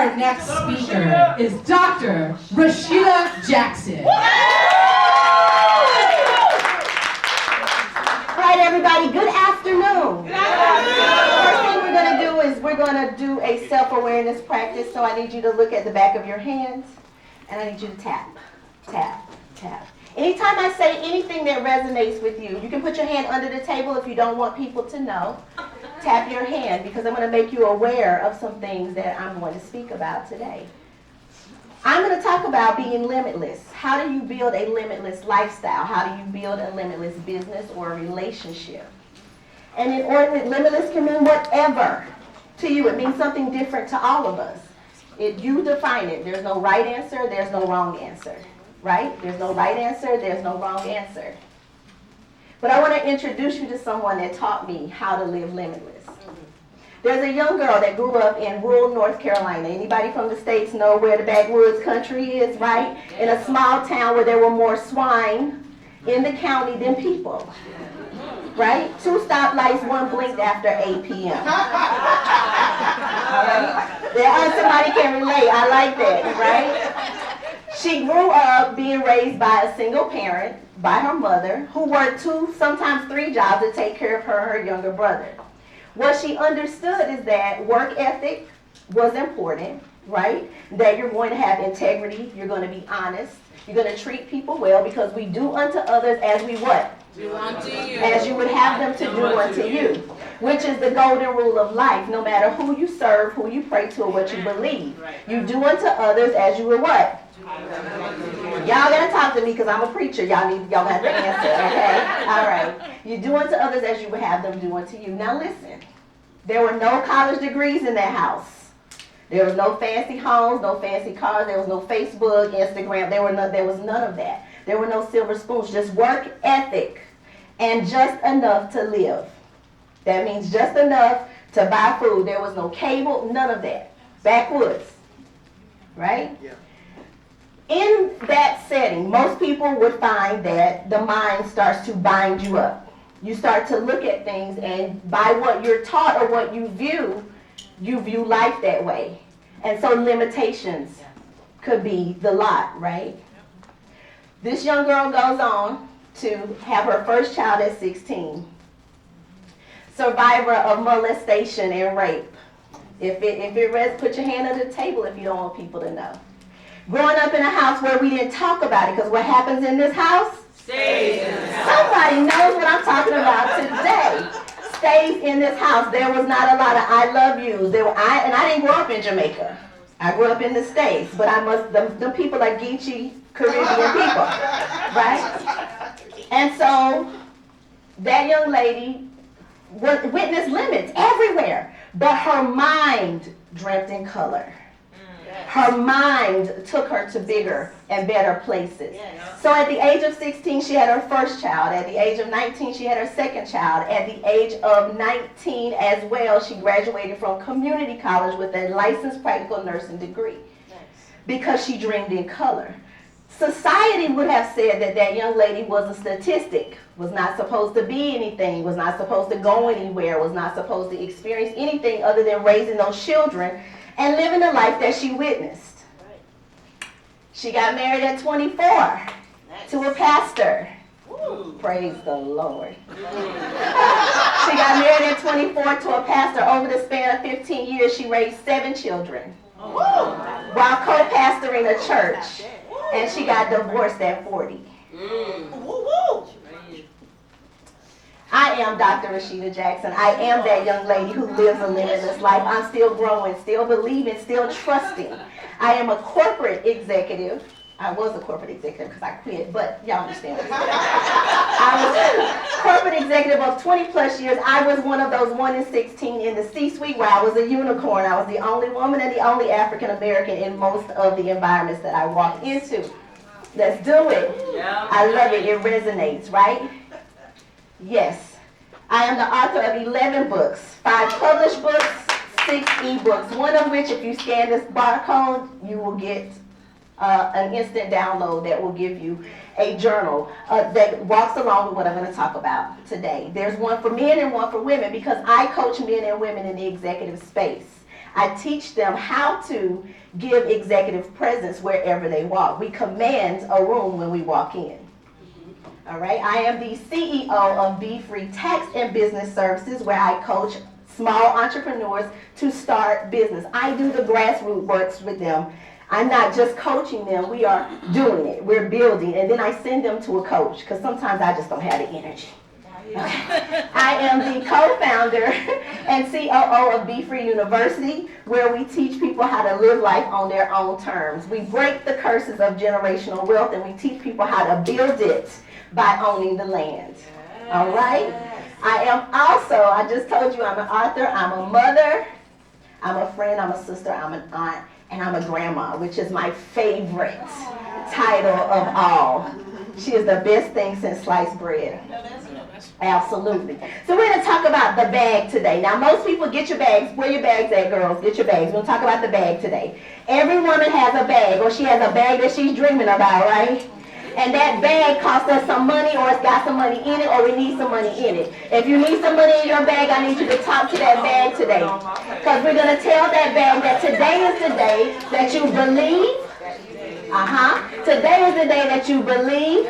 Our next speaker is Dr. Rasheda Jackson. All right, everybody, good afternoon. First thing we're going to do is we're going to do a self-awareness practice. So I need you to look at the back of your hands, and I need you to tap, tap, tap. Anytime I say anything that resonates with you, you can put your hand under the table if you don't want people to know. Tap your hand, because I'm going to make you aware of some things that I'm going to speak about today. I'm going to talk about being limitless. How do you build a limitless lifestyle? How do you build a limitless business or a relationship? And in order, limitless can mean whatever to you. It means something different to all of us. You define it. There's no right answer. There's no wrong answer. Right? There's no right answer. There's no wrong answer. But I want to introduce you to someone that taught me how to live limitless. There's a young girl that grew up in rural North Carolina. Anybody from the States know where the backwoods country is, right? In a small town where there were more swine in the county than people. Right? 2 stoplights, 1 blinked after 8 p.m. All right? Somebody can relate. I like that, right? She grew up being raised by a single parent, by her mother, who worked 2, sometimes 3 jobs to take care of her and her younger brother. What she understood is that work ethic was important, right? That you're going to have integrity, you're going to be honest, you're going to treat people well, because we do unto others as we what? Do unto you. As you would have them to do unto you, which is the golden rule of life. No matter who you serve, who you pray to, or what you believe, you do unto others as you would what? Y'all gotta talk to me, because I'm a preacher. Y'all have to answer, okay? All right. You do unto others as you would have them do unto you. Now listen, there were no college degrees in that house. There was no fancy homes, no fancy cars. There was no Facebook, Instagram. There was none of that. There were no silver spoons. Just work ethic and just enough to live. That means just enough to buy food. There was no cable, none of that. Backwoods, right? Yeah. In that setting, most people would find that the mind starts to bind you up. You start to look at things, and by what you're taught or what you view life that way. And so limitations could be the lot, right? This young girl goes on to have her first child at 16. Survivor of molestation and rape. Put your hand under the table if you don't want people to know. Growing up in a house where we didn't talk about it, because what happens in this house? Stays in this house. Somebody knows what I'm talking about today. Stays in this house. There was not a lot of I love yous. I didn't grow up in Jamaica. I grew up in the States, but the people are Geechee Caribbean people, right? And so that young lady witnessed limits everywhere, but her mind dreamt in color. Her mind took her to bigger and better places. So at the age of 16, she had her first child. At the age of 19, she had her second child. At the age of 19 as well, she graduated from community college with a licensed practical nursing degree, because she dreamed in color. Society would have said that that young lady was a statistic, was not supposed to be anything, was not supposed to go anywhere, was not supposed to experience anything other than raising those children and living the life that she witnessed. She got married at 24 to a pastor. Praise the Lord. She got married at 24 to a pastor. Over the span of 15 years, she raised 7 children while co-pastoring a church. And she got divorced at 40. I am Dr. Rasheda Jackson. I am that young lady who lives a limitless life. I'm still growing, still believing, still trusting. I am a corporate executive. I was a corporate executive because I quit, but y'all understand what I'm saying. I was a corporate executive of 20 plus years. I was one of those 1 in 16 in the C-suite where I was a unicorn. I was the only woman and the only African American in most of the environments that I walked into. Let's do it. I love it. It resonates, right? Yes. I am the author of 11 books, 5 published books, 6 ebooks, one of which, if you scan this barcode, you will get an instant download that will give you a journal that walks along with what I'm going to talk about today. There's one for men and one for women, because I coach men and women in the executive space. I teach them how to give executive presence wherever they walk. We command a room when we walk in. All right, I am the CEO of Be Free Tax and Business Services, where I coach small entrepreneurs to start business. I do the grassroots works with them. I'm not just coaching them, we are doing it. We're building, and then I send them to a coach, because sometimes I just don't have the energy. I am the co-founder and COO of Be Free University, where we teach people how to live life on their own terms. We break the curses of generational wealth, and we teach people how to build it by owning the land. All right? I am also, I just told you, I'm an author, I'm a mother, I'm a friend, I'm a sister, I'm an aunt, and I'm a grandma, which is my favorite title of all. She is the best thing since sliced bread. Absolutely. So we're going to talk about the bag today. Now, most people get your bags. Where your bags at, girls? Get your bags. We're going to talk about the bag today. Every woman has a bag, or she has a bag that she's dreaming about, right? And that bag costs us some money, or it's got some money in it, or we need some money in it. If you need some money in your bag, I need you to talk to that bag today. Because we're going to tell that bag that today is the day that you believe. Today is the day that you believe,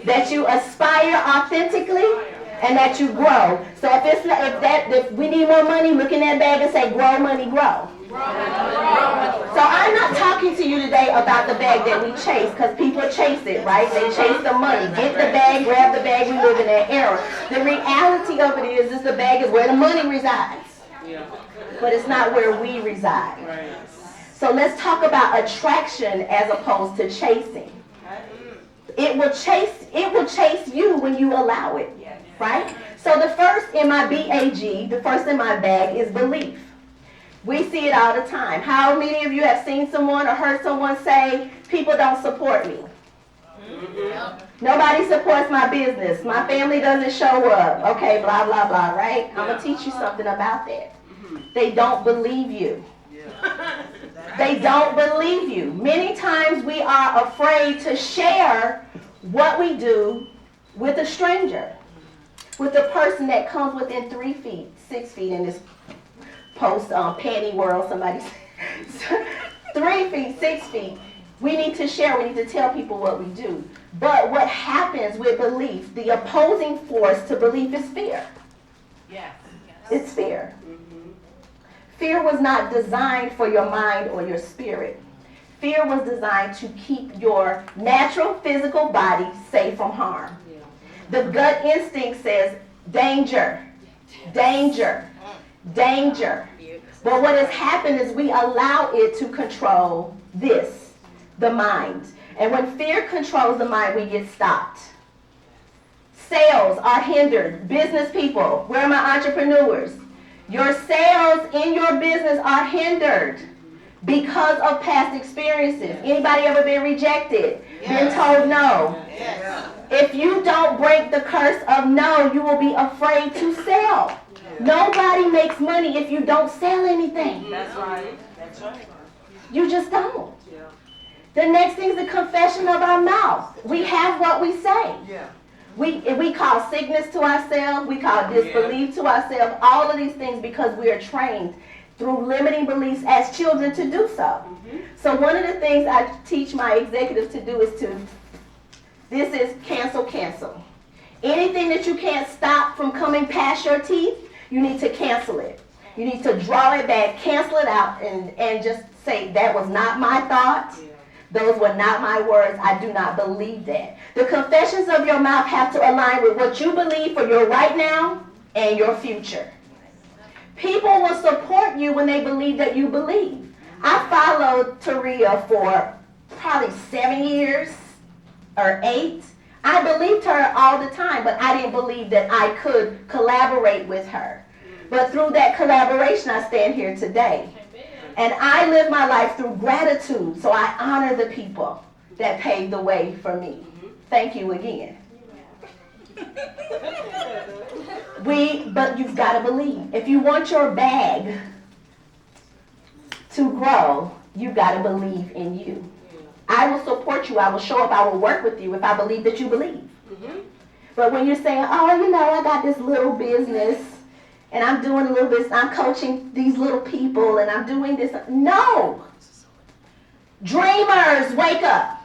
that you aspire authentically, and that you grow. So if we need more money, look in that bag and say, grow, money, grow. So I'm not talking to you today about the bag that we chase, because people chase it, right? They chase the money. Get the bag, grab the bag. We live in that era. The reality of it is the bag is where the money resides. But it's not where we reside. So let's talk about attraction as opposed to chasing. It will chase you when you allow it, right? So the first in my B.A.G, the first in my bag is belief. We see it all the time. How many of you have seen someone or heard someone say, people don't support me? Nobody supports my business. My family doesn't show up. Okay, blah, blah, blah, right? I'm going to teach you something about that. They don't believe you. They don't believe you. Many times we are afraid to share what we do with a stranger, with a person that comes within 3 feet, 6 feet in this post-panty world. Somebody 3 feet, 6 feet. We need to share. We need to tell people what we do. But what happens with belief, the opposing force to belief is fear. Yes. It's fear. Fear was not designed for your mind or your spirit. Fear was designed to keep your natural physical body safe from harm. The gut instinct says, danger, danger, danger. But what has happened is we allow it to control this, the mind. And when fear controls the mind, we get stopped. Sales are hindered. Business people, where are my entrepreneurs? Your sales in your business are hindered because of past experiences. Anybody ever been rejected? Been told no? If you don't break the curse of no, you will be afraid to sell. Nobody makes money if you don't sell anything. That's right. That's right. You just don't. The next thing is the confession of our mouth. We have what we say. We call sickness to ourselves. We call disbelief to ourselves. All of these things because we are trained through limiting beliefs as children to do so. So one of the things I teach my executives to do is this is cancel, cancel. Anything that you can't stop from coming past your teeth, you need to cancel it. You need to draw it back, cancel it out, and just say, that was not my thought. Those were not my words. I do not believe that. The confessions of your mouth have to align with what you believe for your right now and your future. People will support you when they believe that you believe. I followed Taria for probably 7 years or 8. I believed her all the time, but I didn't believe that I could collaborate with her. But through that collaboration, I stand here today. And I live my life through gratitude, so I honor the people that paved the way for me. Thank you again. But you've got to believe. If you want your bag to grow, you've got to believe in you. I will support you. I will show up. I will work with you if I believe that you believe. But when you're saying, oh, I got this little business, and I'm doing a little bit, I'm coaching these little people and I'm doing this. No. Dreamers, wake up.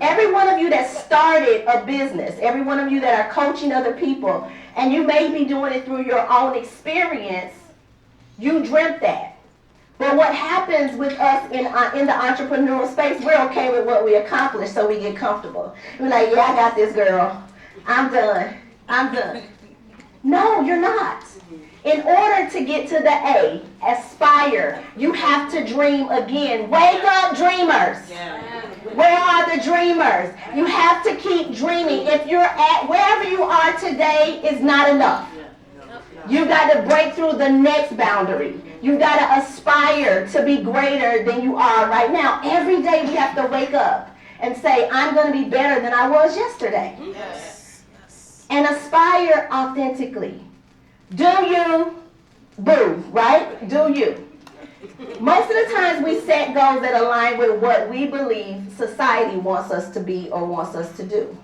Every one of you that started a business, every one of you that are coaching other people, and you may be doing it through your own experience, you dreamt that. But what happens with us in the entrepreneurial space, we're okay with what we accomplish, so we get comfortable. We're like, yeah, I got this, girl. I'm done. I'm done. No, you're not. In order to get to the A, aspire, you have to dream again. Wake up, dreamers. Where are the dreamers? You have to keep dreaming. If you're at wherever you are today is not enough. You got to break through the next boundary. You got to aspire to be greater than you are right now. Every day we have to wake up and say, I'm going to be better than I was yesterday. Yes. And aspire authentically. Do you, boo, right? Do you. Most of the times we set goals that align with what we believe society wants us to be or wants us to do.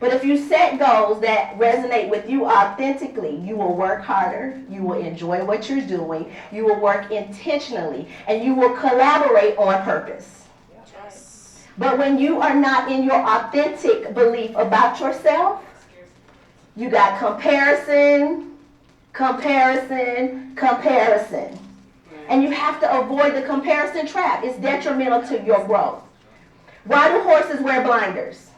But if you set goals that resonate with you authentically, you will work harder, you will enjoy what you're doing, you will work intentionally, and you will collaborate on purpose. Yes. But when you are not in your authentic belief about yourself, you got comparison, comparison, comparison. And you have to avoid the comparison trap. It's detrimental to your growth. Why do horses wear blinders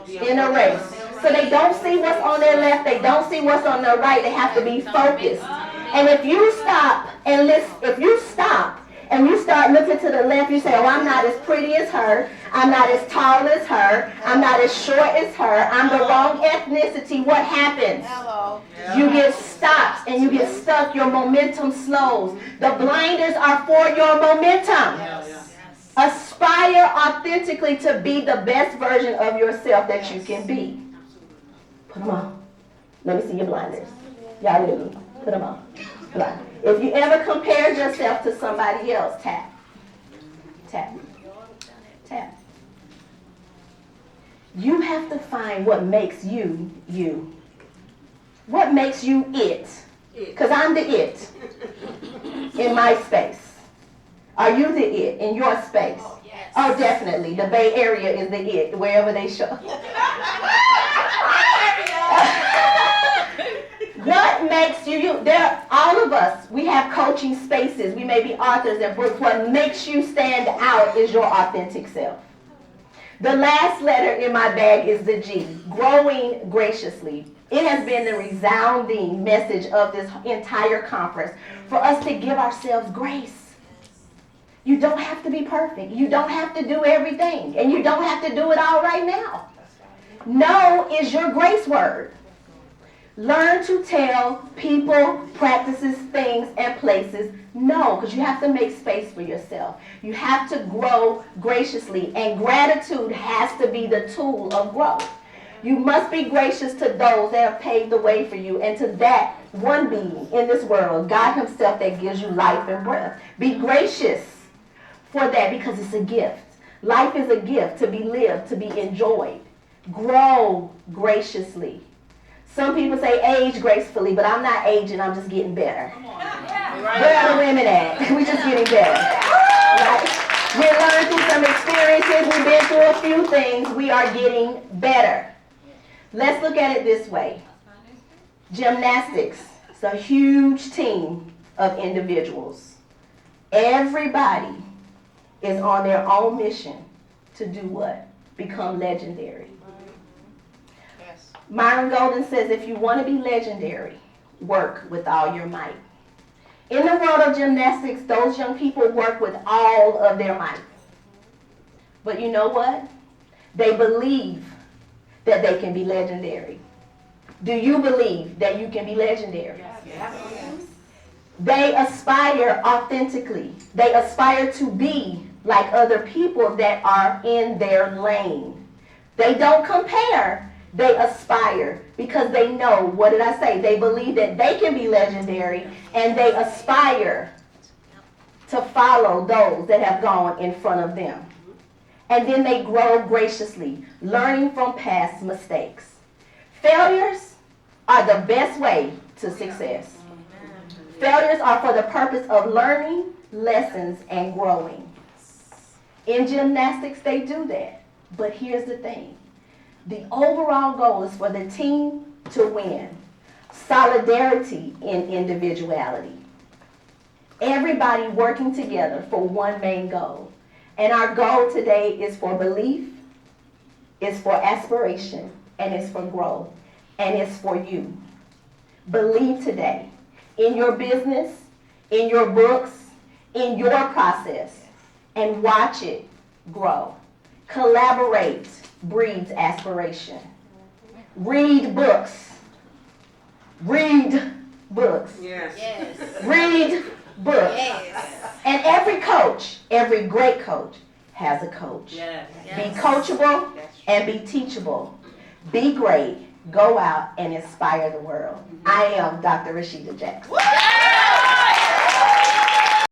in a race? So they don't see what's on their left, they don't see what's on their right, they have to be focused. And if you stop and listen, if you stop and you start looking to the left, you say, oh, I'm not as pretty as her, I'm not as tall as her, I'm not as short as her, I'm the wrong ethnicity. What happens? You get stopped and you get stuck, your momentum slows. The blinders are for your momentum. Aspire authentically to be the best version of yourself that you can be. Put them on. Let me see your blinders. Y'all with me? Put them on. Blind. If you ever compared yourself to somebody else, tap. Tap. Tap. You have to find what makes you, you. What makes you it? Because I'm the it in my space. Are you the it in your space? Oh, definitely. The Bay Area is the it, wherever they show. What makes you you? There, all of us, we have coaching spaces. We may be authors and books. What makes you stand out is your authentic self. The last letter in my bag is the G, growing graciously. It has been the resounding message of this entire conference for us to give ourselves grace. You don't have to be perfect. You don't have to do everything. And you don't have to do it all right now. No is your grace word. Learn to tell people, practices, things, and places no, because you have to make space for yourself. You have to grow graciously, and gratitude has to be the tool of growth. You must be gracious to those that have paved the way for you and to that one being in this world, God himself, that gives you life and breath. Be gracious for that because it's a gift. Life is a gift to be lived, to be enjoyed. Grow graciously. Some people say age gracefully, but I'm not aging, I'm just getting better. Where are the women at? We're just getting better. Right? We learned through some experiences, we've been through a few things, we are getting better. Let's look at it this way. Gymnastics, it's a huge team of individuals. Everybody is on their own mission to do what? Become legendary. Myron Golden says, if you want to be legendary, work with all your might. In the world of gymnastics, those young people work with all of their might. But you know what? They believe that they can be legendary. Do you believe that you can be legendary? Yes. They aspire authentically. They aspire to be like other people that are in their lane. They don't compare. They aspire because they know, what did I say? They believe that they can be legendary, and they aspire to follow those that have gone in front of them. And then they grow graciously, learning from past mistakes. Failures are the best way to success. Failures are for the purpose of learning lessons and growing. In gymnastics, they do that. But here's the thing. The overall goal is for the team to win. Solidarity in individuality. Everybody working together for one main goal. And our goal today is for belief, is for aspiration, and it's for growth, and it's for you. Believe today in your business, in your books, in your process, and watch it grow. Collaborate breeds aspiration. Read books. Read books. Yes. Read books. Yes. And every coach, every great coach, has a coach. Yes. Be coachable and be teachable. Be great. Go out and inspire the world. I am Dr. Rasheda Jackson.